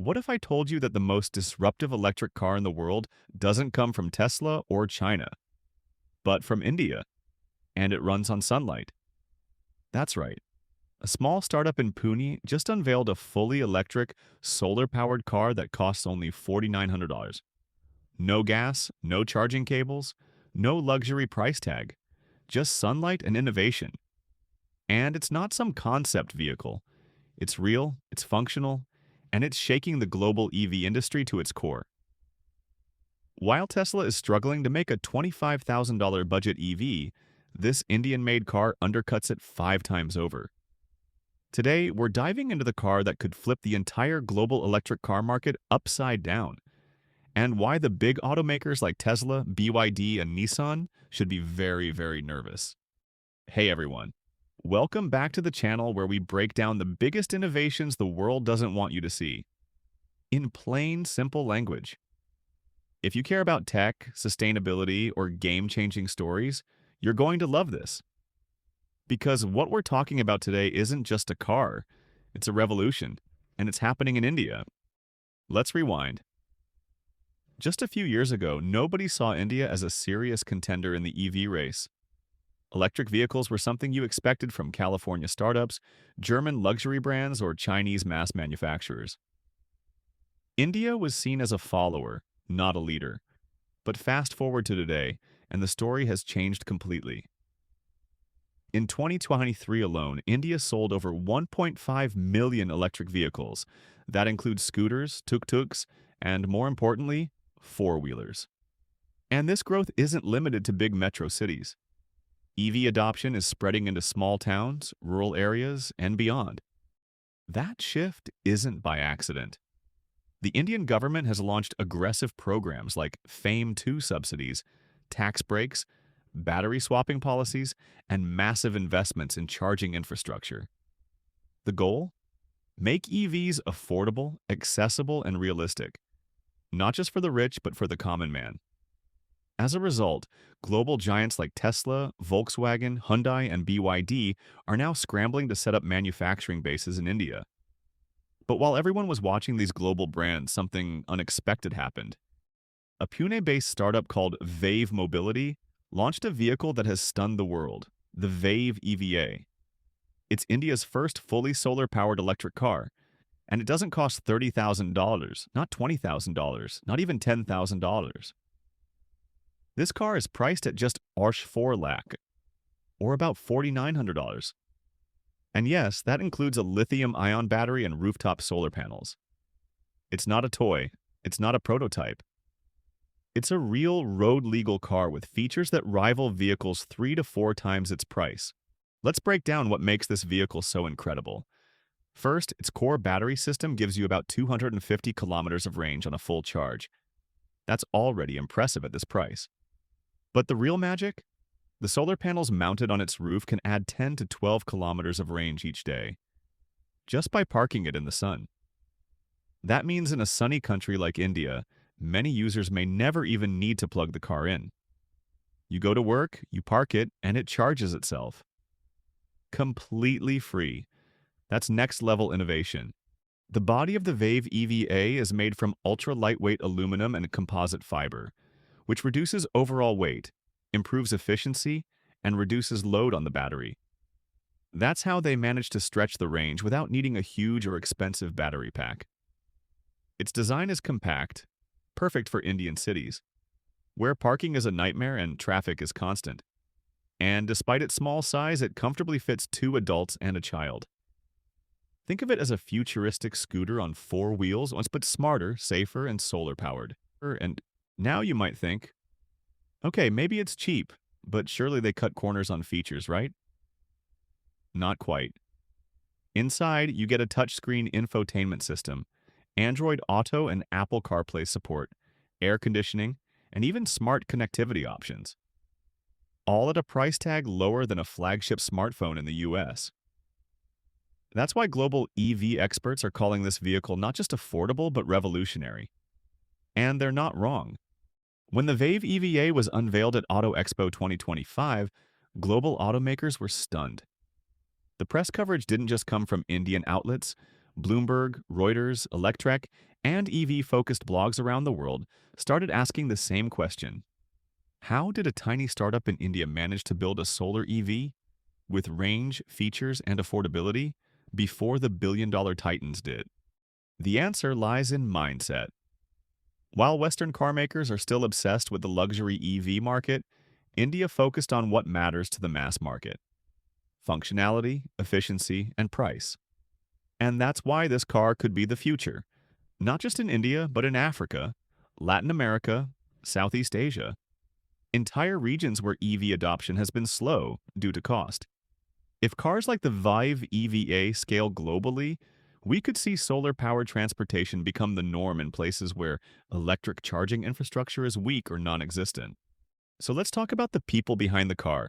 What if I told you that the most disruptive electric car in the world doesn't come from Tesla or China, but from India, and it runs on sunlight? That's right. A small startup in Pune just unveiled a fully electric, solar-powered car that costs only $4,900. No gas, no charging cables, no luxury price tag, just sunlight and innovation. And it's not some concept vehicle. It's real, it's functional, and it's shaking the global EV industry to its core. While Tesla is struggling to make a $25,000 budget EV, this Indian-made car undercuts it 5 times over. Today, we're diving into the car that could flip the entire global electric car market upside down, and why the big automakers like Tesla, BYD, and Nissan should be very, very nervous. Hey everyone, welcome back to the channel where we break down the biggest innovations the world doesn't want you to see, in plain, simple language. If you care about tech, sustainability, or game-changing stories, you're going to love this. Because what we're talking about today isn't just a car, it's a revolution, and it's happening in India. Let's rewind. Just a few years ago, nobody saw India as a serious contender in the EV race. Electric vehicles were something you expected from California startups, German luxury brands, or Chinese mass manufacturers. India was seen as a follower, not a leader. But fast forward to today, and the story has changed completely. In 2023 alone, India sold over 1.5 million electric vehicles. That includes scooters, tuk-tuks, and more importantly, four-wheelers. And this growth isn't limited to big metro cities. EV adoption is spreading into small towns, rural areas, and beyond. That shift isn't by accident. The Indian government has launched aggressive programs like FAME-2 subsidies, tax breaks, battery swapping policies, and massive investments in charging infrastructure. The goal? Make EVs affordable, accessible, and realistic, not just for the rich, but for the common man. As a result, global giants like Tesla, Volkswagen, Hyundai, and BYD are now scrambling to set up manufacturing bases in India. But while everyone was watching these global brands, something unexpected happened. A Pune-based startup called Vayve Mobility launched a vehicle that has stunned the world, the Vayve EVA. It's India's first fully solar-powered electric car, and it doesn't cost $30,000, not $20,000, not even $10,000. This car is priced at just Arsh 4 lakh, or about $4,900. And yes, that includes a lithium-ion battery and rooftop solar panels. It's not a toy, it's not a prototype. It's a real road-legal car with features that rival vehicles 3 to 4 times its price. Let's break down what makes this vehicle so incredible. First, its core battery system gives you about 250 kilometers of range on a full charge. That's already impressive at this price. But the real magic? The solar panels mounted on its roof can add 10 to 12 kilometers of range each day, just by parking it in the sun. That means in a sunny country like India, many users may never even need to plug the car in. You go to work, you park it, and it charges itself. Completely free. That's next-level innovation. The body of the Vayve EVA is made from ultra-lightweight aluminum and composite fiber, which reduces overall weight, improves efficiency, and reduces load on the battery. That's how they manage to stretch the range without needing a huge or expensive battery pack. Its design is compact, perfect for Indian cities, where parking is a nightmare and traffic is constant. And despite its small size, it comfortably fits 2 adults and a child. Think of it as a futuristic scooter on 4 wheels, but smarter, safer, and solar-powered. And now you might think, okay, maybe it's cheap, but surely they cut corners on features, right? Not quite. Inside, you get a touchscreen infotainment system, Android Auto and Apple CarPlay support, air conditioning, and even smart connectivity options. All at a price tag lower than a flagship smartphone in the US. That's why global EV experts are calling this vehicle not just affordable, but revolutionary. And they're not wrong. When the Vayve EVA was unveiled at Auto Expo 2025, global automakers were stunned. The press coverage didn't just come from Indian outlets. Bloomberg, Reuters, Electrek, And EV-focused blogs around the world started asking the same question. How did a tiny startup in India manage to build a solar EV with range, features, and affordability before the billion-dollar titans did? The answer lies in mindset. While Western carmakers are still obsessed with the luxury EV market, India focused on what matters to the mass market: functionality, efficiency, and price. And that's why this car could be the future, not just in India, but in Africa, Latin America, Southeast Asia, entire regions where EV adoption has been slow due to cost. If cars like the Vayve EVA scale globally, we could see solar-powered transportation become the norm in places where electric charging infrastructure is weak or non-existent. So let's talk about the people behind the car.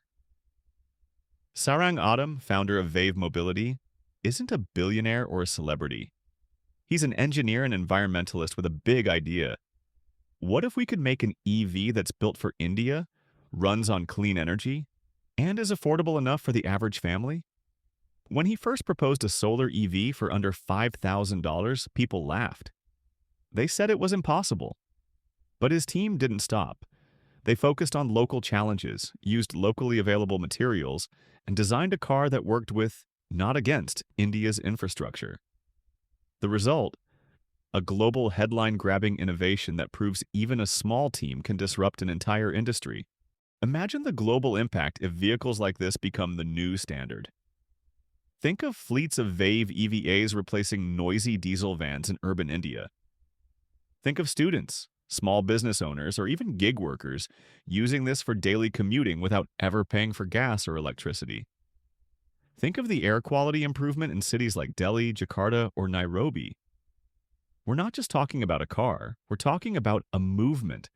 Sarang Adam, founder of Vayve Mobility, isn't a billionaire or a celebrity. He's an engineer and environmentalist with a big idea. What if we could make an EV that's built for India, runs on clean energy, and is affordable enough for the average family? When he first proposed a solar EV for under $5,000, people laughed. They said it was impossible. But his team didn't stop. They focused on local challenges, used locally available materials, and designed a car that worked with, not against, India's infrastructure. The result? A global headline-grabbing innovation that proves even a small team can disrupt an entire industry. Imagine the global impact if vehicles like this become the new standard. Think of fleets of Vayve EVAs replacing noisy diesel vans in urban India. Think of students, small business owners, or even gig workers using this for daily commuting without ever paying for gas or electricity. Think of the air quality improvement in cities like Delhi, Jakarta, or Nairobi. We're not just talking about a car, we're talking about a movement.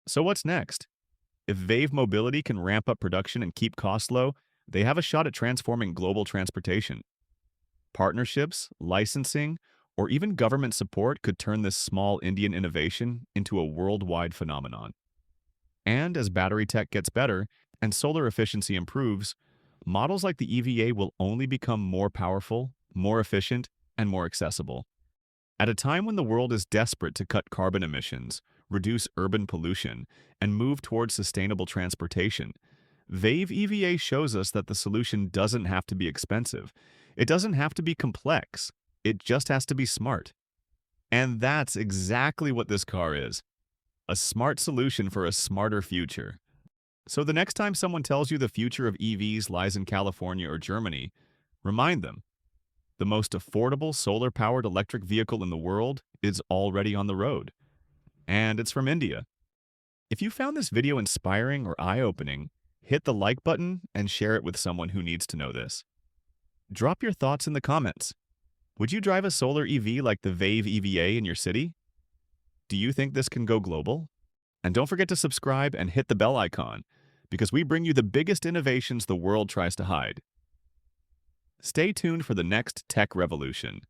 So what's next? If Vayve Mobility can ramp up production and keep costs low, they have a shot at transforming global transportation. Partnerships, licensing, or even government support could turn this small Indian innovation into a worldwide phenomenon. And as battery tech gets better and solar efficiency improves, models like the EVA will only become more powerful, more efficient, and more accessible. At a time when the world is desperate to cut carbon emissions, reduce urban pollution, and move towards sustainable transportation, Vayve EVA shows us that the solution doesn't have to be expensive. It doesn't have to be complex. It just has to be smart. And that's exactly what this car is. A smart solution for a smarter future. So the next time someone tells you the future of EVs lies in California or Germany, remind them, the most affordable solar-powered electric vehicle in the world is already on the road. And it's from India. If you found this video inspiring or eye-opening, hit the like button and share it with someone who needs to know this. Drop your thoughts in the comments. Would you drive a solar EV like the Vayve EVA in your city? Do you think this can go global? And don't forget to subscribe and hit the bell icon, because we bring you the biggest innovations the world tries to hide. Stay tuned for the next tech revolution.